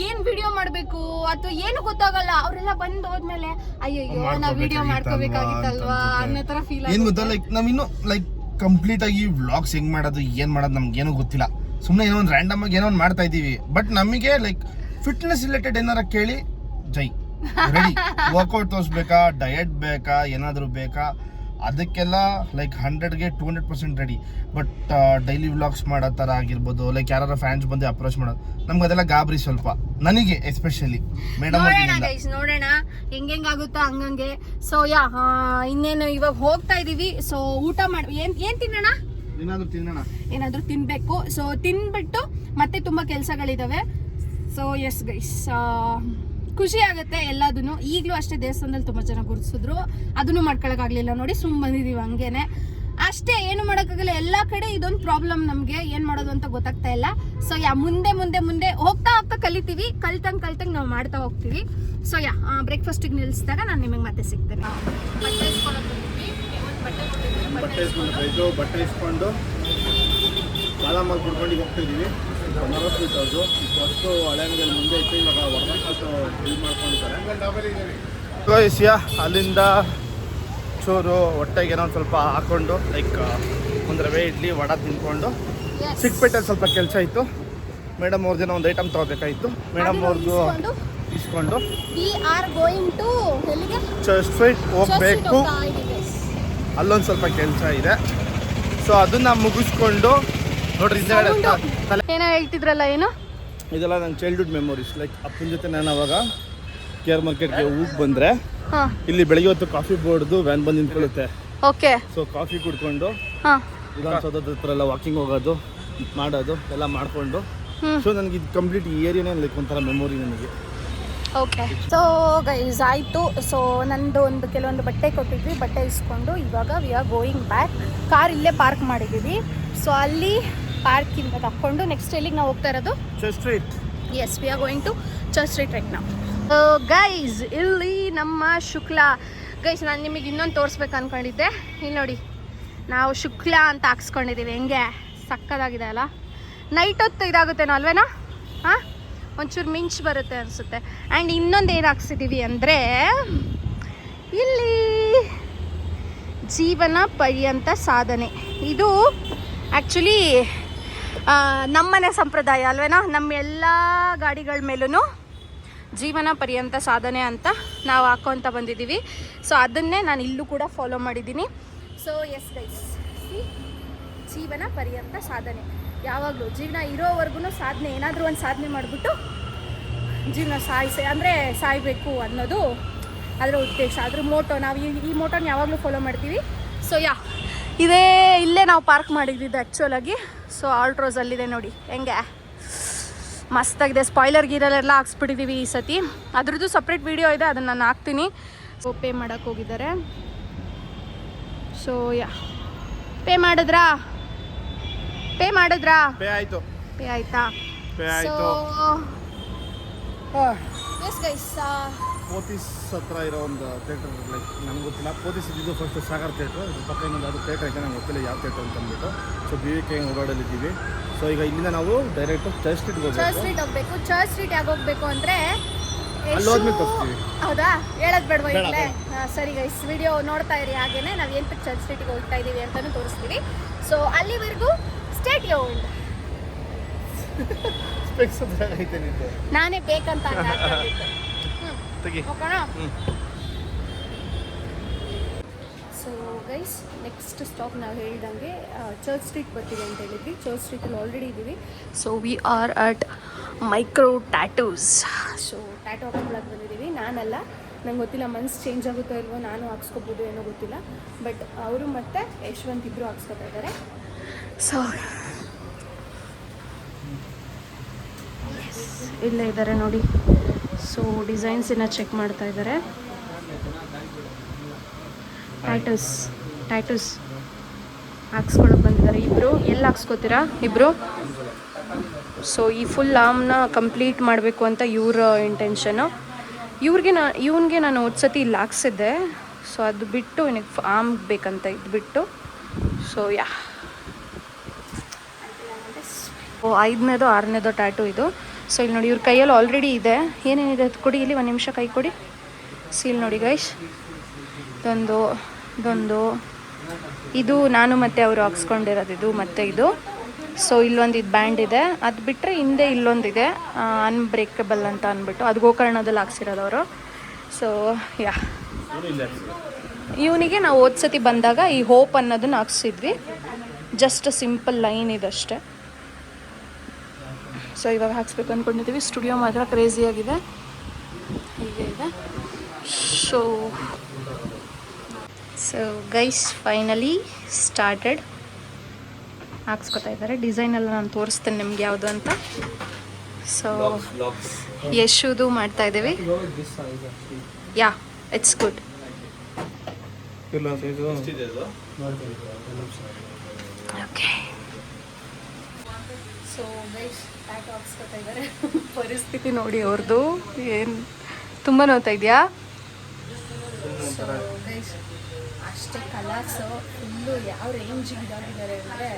ಏನ್ ವಿಡಿಯೋ ಮಾಡ್ಬೇಕು ಅಥವಾ ಏನು ಗೊತ್ತಾಗಲ್ಲ. ಅವರೆಲ್ಲ ಬಂದ್ ಹೋದ್ಮೇಲೆ ಅಯ್ಯಯ್ಯೋ ನಾವ್ ವಿಡಿಯೋ ಮಾಡ್ಕೋಬೇಕಾಗಿತ್ತಲ್ವಾ ಅನ್ನೋ ತರ ಫೀಲ್
ಏನ್ ಗೊತ್ತಾ. ಲೈಕ್ ನಾವ್ ಇನ್ನು ಲೈಕ್ ಕಂಪ್ಲೀಟ್ ಆಗಿ ವ್ಲಾಗ್ಸ್ ಹೆಂಗ್ ಮಾಡೋದು ಏನ್ ಮಾಡೋದು ನಮ್ಗೇನು ಗೊತ್ತಿಲ್ಲ. ಸುಮ್ನೆ ಏನೋ ಒಂದು ರ್ಯಾಂಡಮ್ ಆಗಿ ಏನೋ ಒಂದು ಮಾಡ್ತಾ ಇದೀವಿ. ಬಟ್ ನಮಗೆ ಲೈಕ್ ಫಿಟ್ನೆಸ್ ರಿಲೇಟೆಡ್ ಏನಾರ ಕೇಳಿ ಜೈ ರೆಡಿ. ವರ್ಕೌಟ್ ತೋರಿಸ್ಬೇಕಾ, ಡಯಟ್ ಬೇಕಾ, ಏನಾದ್ರು ಬೇಕಾ, ಅದಕ್ಕೆಲ್ಲ ಲೈಕ್ 100ಗೆ 200% ರೆಡಿ. ಬಟ್ ಡೈಲಿ ವ್ಲಾಗ್ಸ್ ಮಾಡೋ ಥರ ಆಗಿರ್ಬೋದು, ಲೈಕ್ ಯಾರು ಫ್ಯಾನ್ಸ್ ಬಂದು ಅಪ್ರೋಚ್ ಮಾಡೋದು ನಮ್ಗೆ ಅದೆಲ್ಲ ಗಾಬರಿ ಸ್ವಲ್ಪ, ನನಗೆ ಎಸ್ಪೆಷಲಿ. ಮೇಡಮ್
ನೋಡೋಣ ಹೆಂಗಾಗುತ್ತಾ ಹಂಗಂಗೆ. ಸೊ ಇನ್ನೇನು ಇವಾಗ ಹೋಗ್ತಾ ಇದೀವಿ. ಸೊ ಊಟ ಮಾಡಿ ಏನ್ ತಿನ್ನೋಣ, ಏನಾದ್ರು ತಿನ್ಬೇಕು. ಸೊ ತಿನ್ಬಿಟ್ಟು ಮತ್ತೆ ತುಂಬಾ ಕೆಲ್ಸಗಳಿದಾವೆ. ಸೊ ಎಸ್ ಗೈಸ್, ಖುಷಿ ಆಗುತ್ತೆ ಎಲ್ಲದನ್ನು. ಈಗಲೂ ಅಷ್ಟೇ ದೇವಸ್ಥಾನದಲ್ಲಿ ತುಂಬಾ ಜನ ಗುರುತಿಸಿದ್ರು, ಅದನ್ನು ಮಾಡ್ಕೊಳಕ್ಕಾಗ್ಲಿಲ್ಲ ನೋಡಿ, ಬಂದಿದೀವಿ ಹಂಗೇನೆ. ಅಷ್ಟೇ, ಏನು ಮಾಡೋಕ್ಕಾಗಲ್ಲ. ಎಲ್ಲ ಕಡೆ ಇದೊಂದು ಪ್ರಾಬ್ಲಮ್, ನಮಗೆ ಏನು ಮಾಡೋದು ಅಂತ ಗೊತ್ತಾಗ್ತಾ ಇಲ್ಲ. ಸೊ ಮುಂದೆ ಮುಂದೆ ಮುಂದೆ ಹೋಗ್ತಾ ಹೋಗ್ತಾ ಕಲಿತೀವಿ, ಕಲ್ತಂಗೆ ನಾವು ಮಾಡ್ತಾ ಹೋಗ್ತೀವಿ. ಸೊ ಬ್ರೇಕ್ಫಾಸ್ಟಿಗೆ ನಿಲ್ಲಿಸಿದಾಗ ನಾನು ನಿಮಗೆ ಮತ್ತೆ ಸಿಗ್ತೇನೆ.
ಬಟ್ಟೆ ಇಸ್ಕೊಂಡು ಬಾದಾಮಲ್ಲಿ ಕುಡ್ಕೊಂಡು ಹೋಗ್ತಿದ್ದೀವಿ. ಬನಾರಸ್ ಸ್ವೀಟ್ ಹೌದು, ಫಸ್ಟು ಹಳೆ ಅಂಗಡಿಯಲ್ಲಿ ಮುಂದೆ ಇತ್ತು, ಇವಾಗ ಹೊರಬಿಟ್ಟು ಬಿಲ್ ಮಾಡ್ಕೊಂಡಿದ್ದಾರೆ. ಅಲ್ಲಿಂದ ಚೂರು ಹೊಟ್ಟೆಗೆ ಏನೋ ಒಂದು ಸ್ವಲ್ಪ ಹಾಕ್ಕೊಂಡು ಲೈಕ್ ಒಂದು ರವೆ ಇಡ್ಲಿ ವಡ ತಿನ್ಕೊಂಡು ಸಿಕ್ಪೇಟಲ್ಲಿ ಸ್ವಲ್ಪ ಕೆಲಸ ಇತ್ತು. ಮೇಡಮ್ ಅವ್ರದ್ದೇನೋ ಒಂದು ಐಟಮ್ ತೊಗೋಬೇಕಾಯಿತು. ಮೇಡಮ್ ಅವ್ರದ್ದು ಇಸ್ಕೊಂಡು ಚರ್ಚ್ ಸ್ಟ್ರೀಟ್ ಹೋಗಬೇಕು. ಅಲ್ಲೊಂದು ಸ್ವಲ್ಪ ಕೆಲಸ ಇದೆ. ಸೊ ಅದನ್ನ ಮುಗಿಸ್ಕೊಂಡು ನೋಡ್ರಿ
ಏನೋ ಹೇಳ್ತಿದ್ರಲ್ಲ, ಏನು
ಇದೆಲ್ಲ ನನ್ನ ಚೈಲ್ಡ್ಹುಡ್ ಮೆಮೊರೀಸ್. ಲೈಕ್ ಅಪ್ಪನ ಜೊತೆ ನಾನು ಅವಾಗ ಕೇರ್ ಮಾರ್ಕೆಟ್ಗೆ ಹೋಗಿ ಬಂದರೆ ಇಲ್ಲಿ ಬೆಳಿಗ್ಗೆ ಹೊತ್ತು ಕಾಫಿ ಬೋರ್ಡ್ದು ವ್ಯಾನ್ ಬಂದು ನಿಂತ್ಕೊಳ್ಳುತ್ತೆ.
ಓಕೆ.
ಸೊ ಕಾಫಿ ಕುಡ್ಕೊಂಡು ವಿಧಾನಸೌಧದ ಹತ್ರ ಎಲ್ಲ ವಾಕಿಂಗ್ ಹೋಗೋದು ಮಾಡೋದು ಎಲ್ಲ ಮಾಡಿಕೊಂಡು, ಸೊ ನನಗೆ ಇದು ಕಂಪ್ಲೀಟ್ ಈ ಏರಿಯಾನೇ ಲೈಕ್ ಒಂಥರ ಮೆಮೊರಿ ನನಗೆ.
ಓಕೆ. ಸೊ ಗೈಸ್ ಆಯಿತು. ಸೊ ನಂದು ಕೆಲವೊಂದು ಬಟ್ಟೆ ಕೊಟ್ಟಿದ್ವಿ, ಬಟ್ಟೆ ಇಸ್ಕೊಂಡು ಇವಾಗ we are going back. Car ಇಲ್ಲೇ ಪಾರ್ಕ್ ಮಾಡಿದ್ದೀವಿ. ಸೊ ಅಲ್ಲಿ ಪಾರ್ಕಿಂದ ತಕ್ಕೊಂಡು ನೆಕ್ಸ್ಟ್ ಎಲ್ಲಿಗೆ ನಾವು ಹೋಗ್ತಾ ಇರೋದು?
Church Street.
Yes, we are going to Church Street right now. Guys ಇಲ್ಲಿ ನಮ್ಮ ಶುಕ್ಲಾ. ಗೈಸ್ ನಾನು ನಿಮಗೆ ಇನ್ನೊಂದು ತೋರಿಸ್ಬೇಕು ಅಂದ್ಕೊಂಡಿದ್ದೆ. ಇಲ್ಲಿ ನೋಡಿ, ನಾವು ಶುಕ್ಲಾ ಅಂತ ಹಾಕ್ಸ್ಕೊಂಡಿದ್ದೀವಿ. ಹೆಂಗೆ ಸಕ್ಕದಾಗಿದೆ ಅಲ್ಲ. ನೈಟ್ ಹೊತ್ತು ಇದಾಗುತ್ತೇನೋ ಅಲ್ವೇನೋ? ಹಾಂ, ಒಂಚೂರು ಮಿಂಚ್ ಬರುತ್ತೆ ಅನಿಸುತ್ತೆ. ಆ್ಯಂಡ್ ಇನ್ನೊಂದು ಏನು ಹಾಕ್ಸಿದ್ದೀವಿ ಅಂದರೆ ಇಲ್ಲಿ ಜೀವನ ಪರ್ಯಂತ ಸಾಧನೆ. ಇದು ಆ್ಯಕ್ಚುಲಿ ನಮ್ಮನೆ ಸಂಪ್ರದಾಯ ಅಲ್ವೇನೋ? ನಮ್ಮ ಎಲ್ಲ ಗಾಡಿಗಳ ಮೇಲೂ ಜೀವನ ಪರ್ಯಂತ ಸಾಧನೆ ಅಂತ ನಾವು ಹಾಕೋಂತ ಬಂದಿದ್ದೀವಿ. ಸೊ ಅದನ್ನೇ ನಾನು ಇಲ್ಲೂ ಕೂಡ ಫಾಲೋ ಮಾಡಿದ್ದೀನಿ. ಸೊ ಎಸ್ ಗೈಸ್, ಜೀವನ ಪರ್ಯಂತ ಸಾಧನೆ. ಯಾವಾಗಲೂ ಜೀವನ ಇರೋವರೆಗೂ ಸಾಧನೆ, ಏನಾದರೂ ಒಂದು ಸಾಧನೆ ಮಾಡಿಬಿಟ್ಟು ಜೀವನ ಅಂದರೆ ಸಾಯಬೇಕು ಅನ್ನೋದು ಅದರ ಉದ್ದೇಶ, ಅದ್ರ ಮೋಟೋ. ನಾವು ಈ ಮೋಟೋನ ಯಾವಾಗಲೂ ಫಾಲೋ ಮಾಡ್ತೀವಿ. ಸೊ ಇಲ್ಲೇ ನಾವು ಪಾರ್ಕ್ ಮಾಡಿದ್ದಿದ್ದು ಆ್ಯಕ್ಚುಲಾಗಿ. ಸೊ ಆಲ್ಟ್ರೋಸಲ್ಲಿದೆ ನೋಡಿ ಹೆಂಗೆ ಮಸ್ತಾಗಿದೆ. ಸ್ಪಾಯ್ಲರ್ ಗೀರಲ್ಲೆಲ್ಲ ಹಾಕ್ಸ್ಬಿಟ್ಟಿದ್ದೀವಿ ಈ ಸತಿ. ಅದ್ರದ್ದು ಸಪ್ರೇಟ್ ವೀಡಿಯೋ ಇದೆ, ಅದನ್ನು ನಾನು ಹಾಕ್ತೀನಿ. ಸೊ ಪೇ ಮಾಡೋಕ್ಕೆ ಹೋಗಿದ್ದಾರೆ. ಸೊ ಪೇ ಮಾಡಿದ್ರಾ? ಪೇ ಆಯಿತು. ಪೇ ಆಯಿತಾ? ಎಸ್ ಗೈಸ್,
ಪೋತಿಸ್ ಹತ್ರ ಇರೋ ಒಂದು ಥಿಯೇಟರ್, ಲೈಕ್ ನನಗೆ ಗೊತ್ತಿಲ್ಲ. ಪೋತಿಸ್ ಇದ್ದಿದ್ದು ಫಸ್ಟ್ ಸಾಗರ್ ಥಿಯೇಟ್ರು, ಇದ್ರ ಪಕ್ಕ ಇನ್ನೊಂದು ಅದು ಥಿಯೇಟ್ರ್ ಐತೆ, ನಂಗೆ ಗೊತ್ತಿಲ್ಲ ಯಾವ ಥಿಯೇಟ್ರ್ ಅಂತ ಅಂದ್ಬಿಟ್ಟು. ಸೊ BVK ರೋಡಲ್ಲಿ ಇದ್ದೀವಿ. ಸೊ ಈಗ ಇಲ್ಲಿಂದ ನಾವು ಡೈರೆಕ್ಟು ಚರ್ಚ್ ಸ್ಟ್ರೀಟ್
ಹೋಗಬೇಕು. ಚರ್ಚ್ ಸ್ಟ್ರೀಟ್ ಯಾಕೆ ಹೋಗಬೇಕು ಅಂದರೆ
ಅಲ್ಲಿ ಹೋದ್ಮೇಲೆ ತೋರಿಸ್ತೀವಿ.
ಹೌದಾ? ಹೇಳೋದು ಬೇಡವಾ ಇಲ್ಲೇ? ಸರಿ ಗೈಸ್, ವಿಡಿಯೋ ನೋಡ್ತಾ ಇರಿ. ಹಾಗೇನೆ ನಾವು ಏನಕ್ಕೆ ಚರ್ಚ್ ಸ್ಟ್ರೀಟಿಗೆ ಹೋಗ್ತಾ ಇದ್ದೀವಿ ಅಂತಲೂ ತೋರಿಸ್ತೀವಿ. ಸೊ ಅಲ್ಲಿವರೆಗೂ ಸ್ಟೇ ಟ್ಯೂನ್ಡ್. ನಾನೇ ಬೇಕಂತ ಸೊ ಗೈಸ್, ನೆಕ್ಸ್ಟ್ ಸ್ಟಾಪ್ ನಾವು ಹೇಳಿದಂಗೆ ಚರ್ಚ್ ಸ್ಟ್ರೀಟ್ ಬರ್ತೀವಿ ಅಂತ ಹೇಳಿದ್ವಿ. ಚರ್ಚ್ ಸ್ಟ್ರೀಟಲ್ಲಿ ಆಲ್ರೆಡಿ ಇದ್ದೀವಿ. So we are at micro tattoos. So tattoo ಹಾಕ್ಕೊಳಕ್ಕೆ ಬಂದಿದ್ದೀವಿ. ನಾನಲ್ಲ, ನಂಗೆ ಗೊತ್ತಿಲ್ಲ ಮನ್ಸು ಚೇಂಜ್ ಆಗುತ್ತೋ ಇಲ್ವೋ, ನಾನು ಹಾಕ್ಸ್ಕೊಬೋದು ಏನೋ ಗೊತ್ತಿಲ್ಲ. ಬಟ್ ಅವರು ಮತ್ತು ಯಶವಂತ್ ಇಬ್ಬರು ಹಾಕ್ಸ್ಕೊತಾ ಇದ್ದಾರೆ. ಸೊ ಇಲ್ಲೇ ಇದ್ದಾರೆ ನೋಡಿ. ಸೊ ಡಿಸೈನ್ಸನ್ನ ಚೆಕ್ ಮಾಡ್ತಾ ಇದ್ದಾರೆ. ಟ್ಯಾಟೂಸ್ ಹಾಕ್ಸ್ಕೊಳಕ್ಕೆ ಬಂದಿದ್ದಾರೆ ಇಬ್ಬರು. ಎಲ್ಲಿ ಹಾಕ್ಸ್ಕೊತೀರಾ ಇಬ್ಬರು? ಸೊ ಈ ಫುಲ್ ಆರ್ಮ್ನ ಕಂಪ್ಲೀಟ್ ಮಾಡಬೇಕು ಅಂತ ಇವ್ರ ಇಂಟೆನ್ಷನು. ಇವನಿಗೆ ನಾನು ಸತಿ ಇಲ್ಲಿ ಹಾಕ್ಸಿದ್ದೆ. ಸೊ ಅದು ಬಿಟ್ಟು ನನಗೆ ಆರ್ಮ್ ಬೇಕಂತ ಇದು ಬಿಟ್ಟು. ಸೊ 5ನೇದೋ 6ನೇದೋ ಟ್ಯಾಟೂ ಇದು. ಸೊ ಇಲ್ಲಿ ನೋಡಿ, ಇವ್ರ ಕೈಯಲ್ಲಿ ಆಲ್ರೆಡಿ ಇದೆ. ಏನೇನಿದೆ ಅದು ಕೊಡಿ, ಇಲ್ಲಿ 1 ನಿಮಿಷ ಕೈ ಕೊಡಿ. ಸೀಲ್ ನೋಡಿ ಗೈಸ್, ಇದೊಂದು ಇದು ನಾನು ಮತ್ತು ಅವರು ಹಾಕ್ಸ್ಕೊಂಡಿರೋದು ಇದು, ಮತ್ತು ಇದು. ಸೊ ಇಲ್ಲೊಂದು ಇದು ಬ್ಯಾಂಡ್ ಇದೆ. ಅದು ಬಿಟ್ಟರೆ ಹಿಂದೆ ಇಲ್ಲೊಂದಿದೆ ಅನ್ಬ್ರೇಕಬಲ್ ಅಂತ ಅಂದ್ಬಿಟ್ಟು, ಅದು ಗೋಕರ್ಣದಲ್ಲಿ ಹಾಕ್ಸಿರೋದು ಅವರು. ಸೊ ಇವನಿಗೆ ನಾವು ಸತಿ ಬಂದಾಗ ಈ ಹೋಪ್ ಅನ್ನೋದನ್ನ ಹಾಕ್ಸಿದ್ವಿ. ಜಸ್ಟ್ ಸಿಂಪಲ್ ಲೈನ್ ಇದಷ್ಟೇ. ಸೊ ಇವಾಗ ಹಾಕ್ಸ್ಬೇಕು ಅಂದ್ಕೊಂಡಿದ್ದೀವಿ. ಸ್ಟುಡಿಯೋ ಮಾತ್ರ ಕ್ರೇಜಿಯಾಗಿದೆ, ಹೀಗೆ ಇದೆ. So guys finally started. ಹಾಕ್ಸ್ಕೊತಾ ಇದ್ದಾರೆ. ಡಿಸೈನೆಲ್ಲ ನಾನು ತೋರಿಸ್ತೇನೆ ನಿಮ್ಗೆ ಯಾವುದು ಅಂತ. ಸೊ ಯಶುದು ಮಾಡ್ತಾ ಇದ್ದೀವಿ. ಯಾ, ಇಟ್ಸ್ ಗುಡ್.
ಇಲ್ಲ ಸೈಜು
ಎಷ್ಟಿದೆ ಅದು?
ಓಕೆ ಸೊ ಗೈಸ್ ಟ್ಯಾಟೂ ಹಾಕ್ಸ್ಕೊತಾ ಇದ್ದಾರೆ. ಪರಿಸ್ಥಿತಿ ನೋಡಿ ಅವ್ರದ್ದು ಏನು ತುಂಬ ನೋಡ್ತಾ ಇದೆಯಾ? ಸೊ ಗೈಸ್ ಅಷ್ಟೇ ಕಲರ್ಸು ಫುಲ್ಲು ಯಾವ ರೇಂಜಿಗೆ ಇದಾಗಿದ್ದಾರೆ ಅಂದರೆ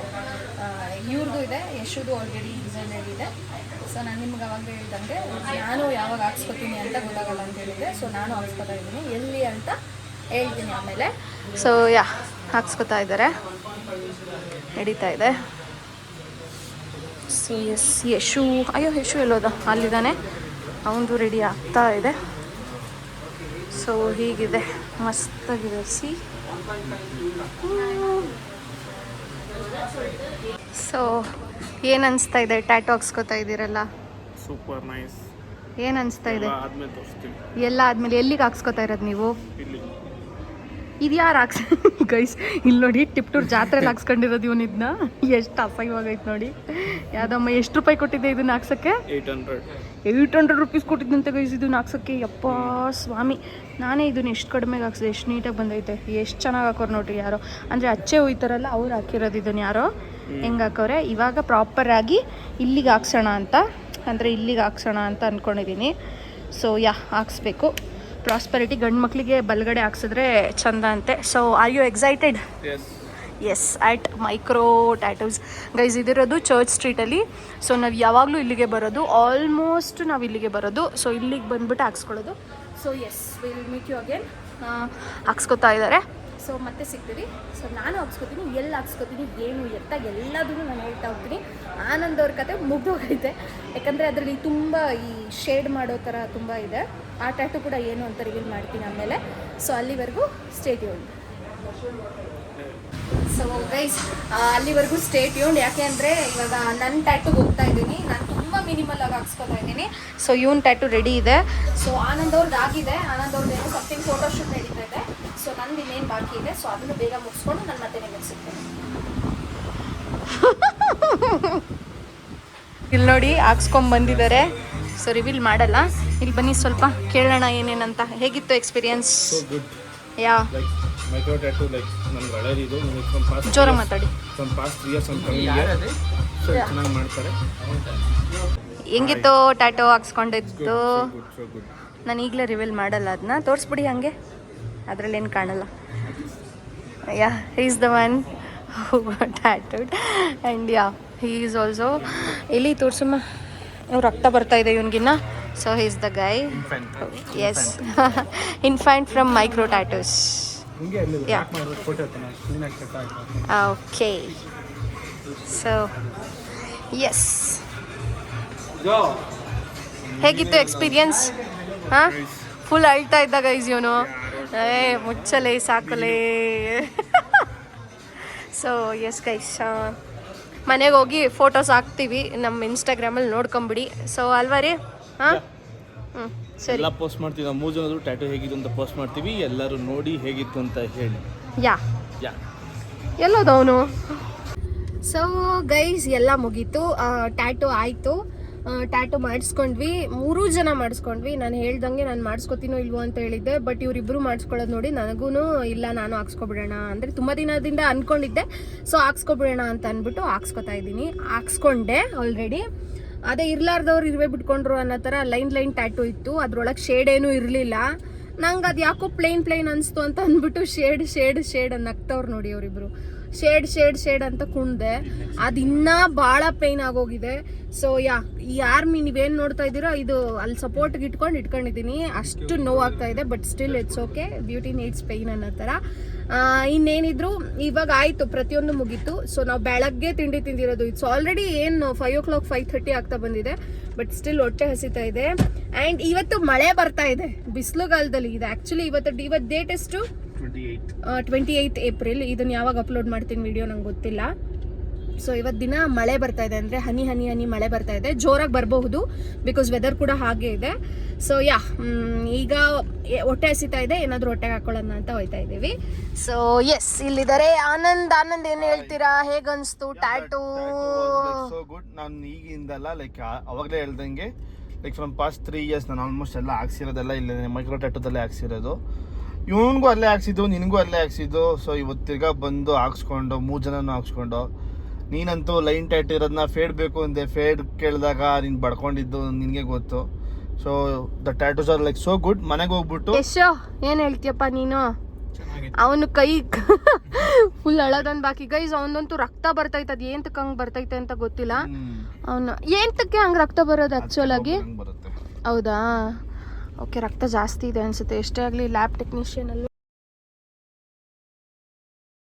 ಇವ್ರದ್ದು ಇದೆ, ಯಶುದು ಆಲ್ರೆಡಿ ಡಿಸೈನ್ ಆಗಿದೆ. ಸೊ ನಾನು ನಿಮ್ಗೆ ಅವಾಗ ಹೇಳಿದಂಗೆ ನಾನು ಯಾವಾಗ ಹಾಕ್ಸ್ಕೊತೀನಿ ಅಂತ ಗೊತ್ತಾಗಲ್ಲ ಅಂತ ಹೇಳಿದೆ. ಸೊ ನಾನು ಹಾಕ್ಸ್ಕೊತಾ ಇದ್ದೀನಿ, ಎಲ್ಲಿ ಅಂತ ಹೇಳ್ತೀನಿ ಆಮೇಲೆ. ಸೊ ಹಾಕ್ಸ್ಕೊತಾ ಇದ್ದಾರೆ, ನಡೀತಾ ಇದೆ. ಸೊ ಯಶು ಯಶು ಎಲ್ಲೋದ? ಅಲ್ಲಿದ್ದಾನೆ, ಅವನದು ರೆಡಿ ಆಗ್ತಾ ಇದೆ. ಸೊ ಹೀಗಿದೆ, ಮಸ್ತಾಗಿದೆ. ಸೊ ಏನು ಅನಿಸ್ತಾ ಇದೆ ಟ್ಯಾಟೂ ಹಾಕ್ಸ್ಕೊತಾ ಇದ್ದೀರಲ್ಲ?
Super nice.
ಏನು ಅನಿಸ್ತಾ ಇದೆ?
ಆದ್ಮೇಲೆ ತೋರಿಸ್ತೀವಿ.
ಎಲ್ಲ ಆದಮೇಲೆ ಎಲ್ಲಿಗೆ ಹಾಕ್ಸ್ಕೊತಾ ಇರೋದು ನೀವು?
ಇಲ್ಲಿ
ಇದು ಯಾರು ಗೈಸ್ ಇಲ್ಲಿ ನೋಡಿ, ಟಿಪ್ಟೂರ್ ಜಾತ್ರೆಲಿ ಹಾಕ್ಸ್ಕೊಂಡಿರೋದು ಇವನಿದ್ನ. ಎಷ್ಟು ಅಸಹ್ಯವಾಗೈತೆ ನೋಡಿ. ಯಾವ್ದಮ್ಮ ಎಷ್ಟು ರೂಪಾಯಿ ಕೊಟ್ಟಿದ್ದೆ ಇದನ್ನ ಹಾಕ್ಸೋಕ್ಕೆ? 800 ರುಪೀಸ್ ಕೊಟ್ಟಿದ್ದಂತೆ ಗೈಸ್ ಇದನ್ನ ಹಾಕ್ಸೋಕ್ಕೆ. ಯಪ್ಪ ಸ್ವಾಮಿ, ನಾನೇ ಇದನ್ನ ಎಷ್ಟು ಕಡಿಮೆಗೆ ಹಾಕ್ಸಿದೆ, ಎಷ್ಟು ನೀಟಾಗಿ ಬಂದೈತೆ, ಎಷ್ಟು ಚೆನ್ನಾಗಿ ಹಾಕೋರು ನೋಡ್ರಿ. ಯಾರೋ ಅಂದರೆ ಅಚ್ಚೆ ಹೋಯ್ತಾರಲ್ಲ ಅವ್ರು ಹಾಕಿರೋದು ಇದನ್ನು. ಯಾರೋ ಹೆಂಗೆ ಹಾಕೋರೆ. ಇವಾಗ ಪ್ರಾಪರಾಗಿ ಇಲ್ಲಿಗೆ ಹಾಕ್ಸೋಣ ಅಂತ, ಅಂದರೆ ಇಲ್ಲಿಗೆ ಹಾಕ್ಸೋಣ ಅಂತ ಅಂದ್ಕೊಂಡಿದ್ದೀನಿ. ಸೊ ಹಾಕ್ಸ್ಬೇಕು. ಪ್ರಾಸ್ಪರಿಟಿ ಗಂಡು ಮಕ್ಕಳಿಗೆ ಬಲಗಡೆ ಹಾಕ್ಸಿದ್ರೆ ಚಂದ ಅಂತೆ. So are you excited? Yes, at micro tattoos guys. ಇದಿರೋದು ಚರ್ಚ್ ಸ್ಟ್ರೀಟಲ್ಲಿ. ಸೊ ನಾವು ಯಾವಾಗಲೂ ಇಲ್ಲಿಗೆ ಬರೋದು, ಆಲ್ಮೋಸ್ಟ್ ನಾವು ಇಲ್ಲಿಗೆ ಬರೋದು. ಸೊ ಇಲ್ಲಿಗೆ ಬಂದುಬಿಟ್ಟು ಹಾಕ್ಸ್ಕೊಳ್ಳೋದು. So will meet you again. ಹಾಕ್ಸ್ಕೊತಾ ಇದ್ದಾರೆ. ಸೊ ಮತ್ತೆ ಸಿಗ್ತೀವಿ. ಸೊ ನಾನು ಹಾಕ್ಸ್ಕೊತೀನಿ, ಎಲ್ಲಿ ಹಾಕ್ಸ್ಕೊತೀನಿ, ಏನು ಎತ್ತ ಎಲ್ಲದನ್ನು ನಾನು ಹೇಳ್ತಾ ಹೋಗ್ತೀನಿ. ಆನಂದ್ ಅವ್ರ ಕತೆ ಮುಗ್ದೋಗೈತೆ, ಯಾಕಂದರೆ ಅದರಲ್ಲಿ ತುಂಬ ಈ ಶೇಡ್ ಮಾಡೋ ಥರ ತುಂಬ ಇದೆ. ಆ ಟ್ಯಾಟೂ ಕೂಡ ಏನು ಅಂತ ರಿವೀಲ್ ಮಾಡ್ತೀನಿ ಆಮೇಲೆ. ಸೊ ಅಲ್ಲಿವರೆಗೂ ಸ್ಟೇ ಟ್ಯೂನ್ಡ್. ಸೊ ಗೈಸ್ ಅಲ್ಲಿವರೆಗೂ ಸ್ಟೇ ಟ್ಯೂನ್ಡ್. ಯಾಕೆ ಅಂದರೆ ಇವಾಗ ನನ್ನ ಟ್ಯಾಟೂಗೆ ಹೋಗ್ತಾ ಇದ್ದೀನಿ. ನಾನು ತುಂಬ ಮಿನಿಮಲ್ ಆಗಿ ಹಾಕ್ಸ್ಕೊತಾ ಇದ್ದೀನಿ. ಸೊ ಇವನ್ ಟ್ಯಾಟೂ ರೆಡಿ ಇದೆ. ಸೊ ಆನಂದ್ ಅವ್ರದ್ದು ಆಗಿದೆ. ಆನಂದ್ ಅವ್ರದ್ದು ಏನೋ ಸಮಥಿಂಗ್ ಫೋಟೋಶೂಟ್ ನಡೀತಾ ಇದೆ. ಸೊ ನಂದು ಇನ್ನೇನು ಬಾಕಿ ಇದೆ. ಸೊ ಅದನ್ನು ಬೇಗ ಮುಗಿಸ್ಕೊಂಡು ನಾನು ಮತ್ತೆ ನಿಮಗೆ ಸಿಗ್ತೇನೆ. ಇಲ್ಲಿ ನೋಡಿ ಹಾಕ್ಸ್ಕೊಂಬಂದಿದ್ದಾರೆ. ಸೊ ರಿವೀಲ್ ಮಾಡಲ್ಲ, ಇಲ್ಲಿ ಬನ್ನಿ ಸ್ವಲ್ಪ ಕೇಳೋಣ ಏನೇನಂತ. ಹೇಗಿತ್ತು ಎಕ್ಸ್ಪೀರಿಯನ್ಸ್? ಯಾ
ಮೈಕ್ರೋ ಟ್ಯಾಟೂ ಲೈಕ್ ನಮ್ಗೆ ಹಳೇದಿದು, ಫ್ರಮ್ ಪಾಸ್ಟ್
ಜೋರ ಮಾತಾಡಿ.
ಫ್ರಮ್ ಪಾಸ್ಟ್ 3 years ಅಂತ ಸೊ ಚೆನ್ನಾಗಿ ಮಾಡ್ತಾರೆ.
ಹೆಂಗಿತ್ತು ಟ್ಯಾಟೋ ಹಾಕ್ಸ್ಕೊಂಡಿದ್ದು? ನಾನು ಈಗಲೇ ರಿವೀಲ್ ಮಾಡಲ್ಲ, ಅದನ್ನ ತೋರಿಸ್ಬಿಡಿ ಹಂಗೆ, ಅದರಲ್ಲಿ ಏನು ಕಾಣಲ್ಲ. He is the one who tattooed and he is also. ಇಲ್ಲಿ ತೋರ್ಸಮ್ಮ, ರಕ್ತ ಬರ್ತಾ ಇದೆ ಇವನಿಗಿನ್ನ. So he is the guy. Yes, Infant from micro tattoos. Okay. So yes, ಹೇಗಿತ್ತು ಎಕ್ಸ್ಪೀರಿಯನ್ಸ್? ಹಾಂ, ಫುಲ್ ಅಳ್ತಾ ಇದ್ದ ಗೈಸ್ ಇವನು. ಮುಚ್ಚಲೆ ಸಾಕಲೆ. ಸೊ ಎಸ್ ಗೈಸ್, ಮನೆಗೆ ಹೋಗಿ ಫೋಟೋಸ್ ಹಾಕ್ತೀವಿ ನಮ್ಮ ಇನ್ಸ್ಟಾಗ್ರಾಮಲ್ಲಿ, ನೋಡ್ಕೊಂಬಿಡಿ. ಸೊ ಅಲ್ವಾ ರೀ? ಹಾಂ ಸರಿ,
ಎಲ್ಲ ಪೋಸ್ಟ್ ಮಾಡ್ತೀವಿ. ನಾವು 3 ಜನರು ಟ್ಯಾಟೂ ಹೇಗಿತ್ತು ಅಂತ ಪೋಸ್ಟ್ ಮಾಡ್ತೀವಿ, ಎಲ್ಲರೂ ನೋಡಿ ಹೇಗಿತ್ತು ಅಂತ ಹೇಳಿ.
ಯಾ ಎಲ್ಲೋದವನು. ಸೊ ಗೈಸ್ ಎಲ್ಲ ಮುಗೀತು, ಟ್ಯಾಟೂ ಆಯಿತು. ಟ್ಯಾಟೂ ಮಾಡಿಸ್ಕೊಂಡ್ವಿ, 3 ಜನ ಮಾಡಿಸ್ಕೊಂಡ್ವಿ. ನಾನು ಹೇಳ್ದಂಗೆ ನಾನು ಮಾಡಿಸ್ಕೊತೀನೋ ಇಲ್ವೋ ಅಂತ ಹೇಳಿದ್ದೆ, ಬಟ್ ಇವರಿಬ್ಬರು ಮಾಡಿಸ್ಕೊಳ್ಳೋದು ನೋಡಿ ನನಗೂ ಇಲ್ಲ ನಾನು ಹಾಕ್ಸ್ಕೊಬಿಡೋಣ ಅಂದರೆ ತುಂಬ ದಿನದಿಂದ ಅಂದ್ಕೊಂಡಿದ್ದೆ. ಸೊ ಹಾಕ್ಸ್ಕೊಬಿಡೋಣ ಅಂತ ಅಂದ್ಬಿಟ್ಟು ಹಾಕ್ಸ್ಕೊತಾ ಇದ್ದೀನಿ. ಹಾಕ್ಸ್ಕೊಂಡೆ ಆಲ್ರೆಡಿ. ಅದೇ ಇರ್ಲಾರ್ದವ್ರು ಇರುವೆ ಬಿಟ್ಕೊಂಡ್ರು ಅನ್ನೋ ಥರ ಲೈನ್ ಟ್ಯಾಟೂ ಇತ್ತು. ಅದ್ರೊಳಗೆ ಶೇಡ್ ಏನೂ ಇರಲಿಲ್ಲ. ನಂಗೆ ಅದು ಯಾಕೋ ಪ್ಲೇನ್ ಅನಿಸ್ತು ಅಂತ ಅಂದ್ಬಿಟ್ಟು ಶೇಡ್ ನಗ್ತವ್ರು ನೋಡಿ ಅವರಿಬ್ಬರು. ಶೇಡ್ ಅಂತ ಕುಣ್ದೆ, ಅದು ಇನ್ನೂ ಭಾಳ ಪೇಯ್ನ್ ಆಗೋಗಿದೆ. ಸೊ ನೀವೇನು ನೋಡ್ತಾ ಇದ್ದೀರೋ ಇದು ಅಲ್ಲಿ ಸಪೋರ್ಟ್ಗೆ ಇಟ್ಕೊಂಡಿದ್ದೀನಿ. ಅಷ್ಟು ನೋವಾಗ್ತಾ ಇದೆ, but still it's okay, beauty needs pain ಅನ್ನೋ ಥರ. ಇನ್ನೇನಿದ್ರು ಇವಾಗ ಆಯಿತು, ಪ್ರತಿಯೊಂದು ಮುಗೀತು. ಸೊ ನಾವು ಬೆಳಗ್ಗೆ ತಿಂಡಿ ತಿಂದಿರೋದು. ಇಟ್ಸ್ ಆಲ್ರೆಡಿ ಏನು 5 o'clock 5:30 ಆಗ್ತಾ ಬಂದಿದೆ, ಬಟ್ ಸ್ಟಿಲ್ ಹೊಟ್ಟೆ ಹಸಿತಾ ಇದೆ. ಆ್ಯಂಡ್ ಇವತ್ತು ಮಳೆ ಬರ್ತಾ ಇದೆ ಬಿಸಿಲುಗಾಲದಲ್ಲಿ. ಇದು ಆ್ಯಕ್ಚುಲಿ ಇವತ್ತು ಡೇಟ್ ಎಷ್ಟು? 28 ಏಪ್ರಿಲ್. ಇದನ್ನು ಯಾವಾಗ ಅಪ್ಲೋಡ್ ಮಾಡ್ತೀನಿ ವಿಡಿಯೋ ನಂಗೆ ಗೊತ್ತಿಲ್ಲ. ಸೊ ಇವತ್ತು ದಿನ ಮಳೆ ಬರ್ತಾ ಇದೆ, ಅಂದರೆ ಹನಿ ಮಳೆ ಬರ್ತಾ ಇದೆ. ಜೋರಾಗಿ ಬರಬಹುದು, ಬಿಕಾಸ್ ವೆದರ್ ಕೂಡ ಹಾಗೆ ಇದೆ. ಸೊ ಈಗ ಹೊಟ್ಟೆ ಹಸಿತಾ ಇದೆ, ಏನಾದರೂ ಹೊಟ್ಟೆಗೆ ಹಾಕೊಳ್ಳೋಣ ಅಂತ ಹೋಯ್ತಾ ಇದ್ದೀವಿ. ಸೊ ಎಸ್, ಇಲ್ಲಿದ್ದಾರೆ ಆನಂದ್. ಏನು ಹೇಳ್ತೀರಾ, ಹೇಗನ್ಸ್ತು ಟ್ಯಾಟೂ?
So good. ನಾನು ಈಗಿಂದಲ್ಲ, ಲೈಕ್ ಅವಾಗಲೇ ಹೇಳ್ದಂಗೆ, ಲೈಕ್ ಫ್ರಮ್ ಪಾಸ್ಟ್ 3 years ನಾನು ಆಲ್ಮೋಸ್ಟ್ ಎಲ್ಲ ಹಾಕ್ಸಿರೋದೆಲ್ಲ ಇಲ್ಲ ಮೈಕ್ರೋ ಟ್ಯಾಟೂದಲ್ಲೇ ಹಾಕ್ಸಿರೋದು. ಇವನಿಗೂ ಅಲ್ಲೇ ಹಾಕ್ಸಿದ್ದು, ನಿನಗೂ ಅಲ್ಲೇ ಹಾಕ್ಸಿದ್ದು. ಸೊ ಇವತ್ತು ತಿರ್ಗಾ ಬಂದು ಹಾಕ್ಸ್ಕೊಂಡು 3 ಜನನೂ ಹಾಕ್ಸ್ಕೊಂಡು. ನೀನಂತೂ ಲೈನ್ ಟ್ಯಾಟೂ ಇರೋದನ್ನ ಫೇಡ್ ಬೇಕು ಅಂದೆ. ಫೇಡ್ ಕೇಳಿದಾಗ ನೀನು ಬಡ್ಕೊಂಡಿದ್ದು ನಿನಗೆ ಗೊತ್ತು. So the tattoos are like so good. ಮನೆಗೆ ಹೋಗ್ಬಿಟ್ಟು
ಯಶೋ ಏನು ಹೇಳ್ತೀಯಪ್ಪ ನೀನು? ಅವನು ಕೈ ಫುಲ್ ಅಳೋದೊಂದು ಬಾಕಿ ಗೈಸ್. ಅವನಂತೂ ರಕ್ತ ಬರ್ತೈತೆ, ಅದು ಏಂತಕ್ಕೆ ಹಂಗೆ ಬರ್ತೈತೆ ಅಂತ ಗೊತ್ತಿಲ್ಲ. ಅವನು ಏಂತಕ್ಕೆ ಹಂಗೆ ರಕ್ತ ಬರೋದು ಆ್ಯಕ್ಚುಲ್ ಆಗಿ?
ಬರುತ್ತೆ.
ಹೌದಾ? ಓಕೆ, ರಕ್ತ ಜಾಸ್ತಿ ಇದೆ ಅನ್ಸುತ್ತೆ. ಎಷ್ಟೇ ಆಗಲಿ ಲ್ಯಾಬ್ ಟೆಕ್ನಿಷಿಯನ್ ಅಲ್ಲೂ